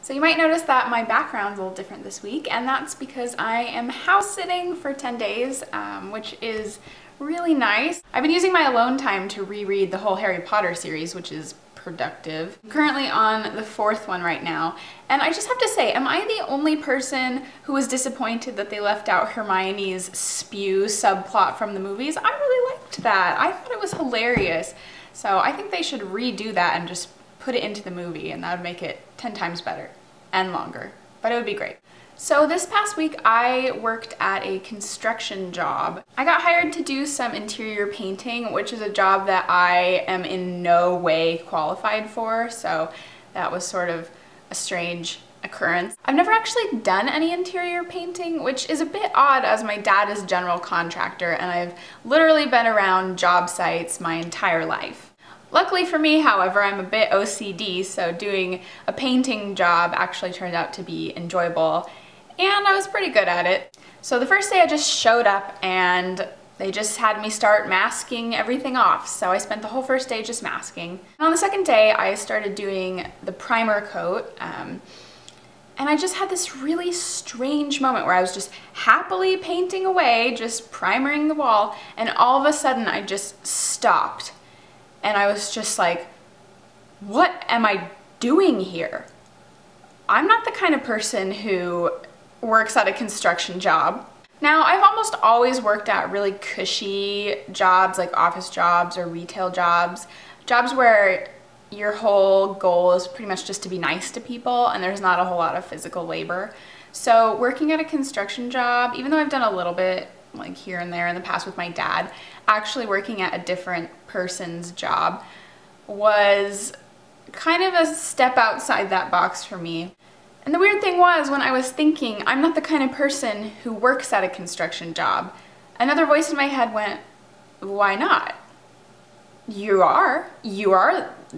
So you might notice that my background's a little different this week, and that's because I am house sitting for 10 days, which is really nice. I've been using my alone time to reread the whole Harry Potter series, which is productive. I'm currently on the 4th one right now, and I just have to say, am I the only person who was disappointed that they left out Hermione's spew subplot from the movies? I really liked that. I thought it was hilarious. So I think they should redo that and just put it into the movie, and that would make it 10 times better and longer, but it would be great. So this past week I worked at a construction job. I got hired to do some interior painting, which is a job that I am in no way qualified for, so that was sort of a strange occurrence. I've never actually done any interior painting, which is a bit odd as my dad is a general contractor and I've literally been around job sites my entire life. Luckily for me, however, I'm a bit OCD, so doing a painting job actually turned out to be enjoyable, and I was pretty good at it. So the first day I just showed up and they just had me start masking everything off, so I spent the whole first day just masking. And on the second day I started doing the primer coat, and I just had this really strange moment where I was just happily painting away, just primering the wall, and all of a sudden I just stopped. And I was just like, what am I doing here? I'm not the kind of person who works at a construction job. Now, I've almost always worked at really cushy jobs like office jobs or retail jobs, jobs where your whole goal is pretty much just to be nice to people and there's not a whole lot of physical labor. So working at a construction job, even though I've done a little bit like here and there in the past with my dad, actually working at a different person's job was kind of a step outside that box for me. And the weird thing was, when I was thinking, I'm not the kind of person who works at a construction job, another voice in my head went, why not? You are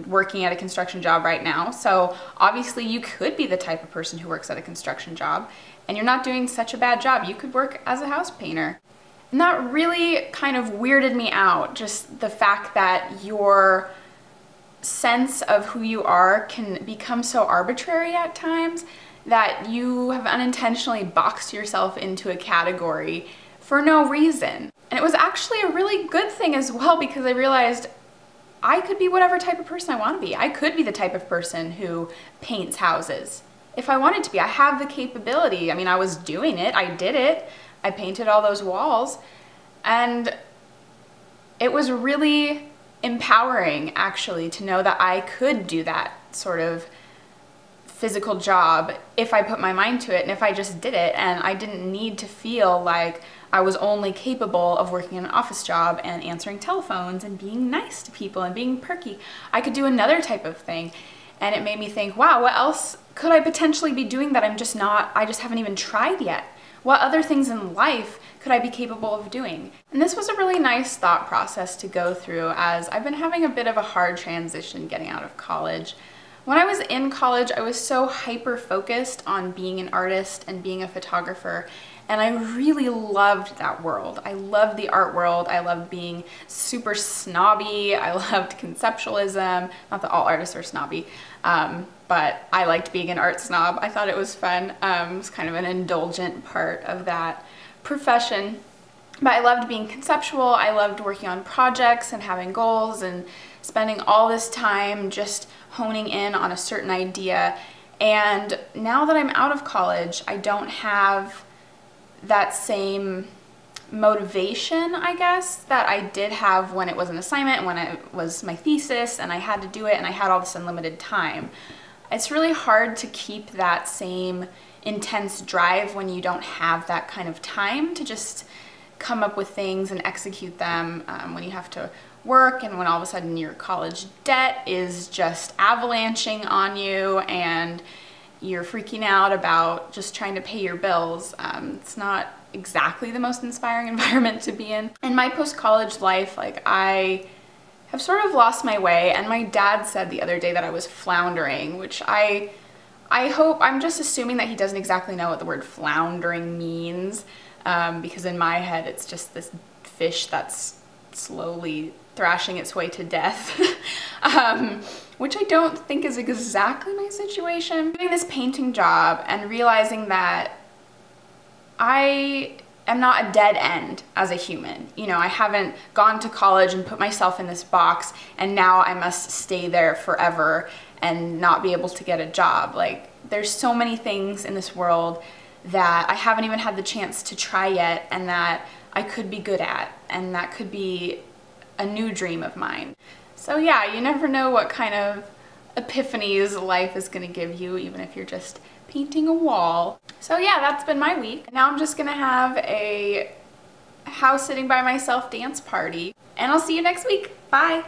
working at a construction job right now, so obviously you could be the type of person who works at a construction job, and you're not doing such a bad job. You could work as a house painter. And that really kind of weirded me out, just the fact that your sense of who you are can become so arbitrary at times that you have unintentionally boxed yourself into a category for no reason. And it was actually a really good thing as well, because I realized I could be whatever type of person I want to be. I could be the type of person who paints houses if I wanted to be. I have the capability. I mean, I was doing it. I did it. I painted all those walls, and it was really empowering actually to know that I could do that sort of physical job if I put my mind to it and if I just did it, and I didn't need to feel like I was only capable of working in an office job and answering telephones and being nice to people and being perky. I could do another type of thing, and it made me think, wow, what else could I potentially be doing that I just haven't even tried yet? What other things in life could I be capable of doing? And this was a really nice thought process to go through, as I've been having a bit of a hard transition getting out of college. When I was in college, I was so hyper-focused on being an artist and being a photographer, and I really loved that world. I loved the art world. I loved being super snobby. I loved conceptualism. Not that all artists are snobby, but I liked being an art snob. I thought it was fun. It was kind of an indulgent part of that profession. But I loved being conceptual. I loved working on projects and having goals and spending all this time just honing in on a certain idea. And now that I'm out of college, I don't have that same motivation, I guess, that I did have when it was an assignment, when it was my thesis and I had to do it and I had all this unlimited time. It's really hard to keep that same intense drive when you don't have that kind of time to just come up with things and execute them, when you have to work and when all of a sudden your college debt is just avalanching on you and you're freaking out about just trying to pay your bills. It's not exactly the most inspiring environment to be in. In my post-college life, like, I have sort of lost my way, and my dad said the other day that I was floundering, which I hope, I'm just assuming that he doesn't exactly know what the word floundering means, because in my head it's just this fish that's slowly thrashing its way to death, which I don't think is exactly my situation. Doing this painting job and realizing that I am not a dead end as a human. You know, I haven't gone to college and put myself in this box and now I must stay there forever and not be able to get a job. Like, there's so many things in this world that I haven't even had the chance to try yet and that I could be good at, and that could be a new dream of mine. So yeah, you never know what kind of epiphanies life is gonna give you, even if you're just painting a wall. So yeah, that's been my week. Now I'm just gonna have a house sitting by myself dance party, and I'll see you next week. Bye.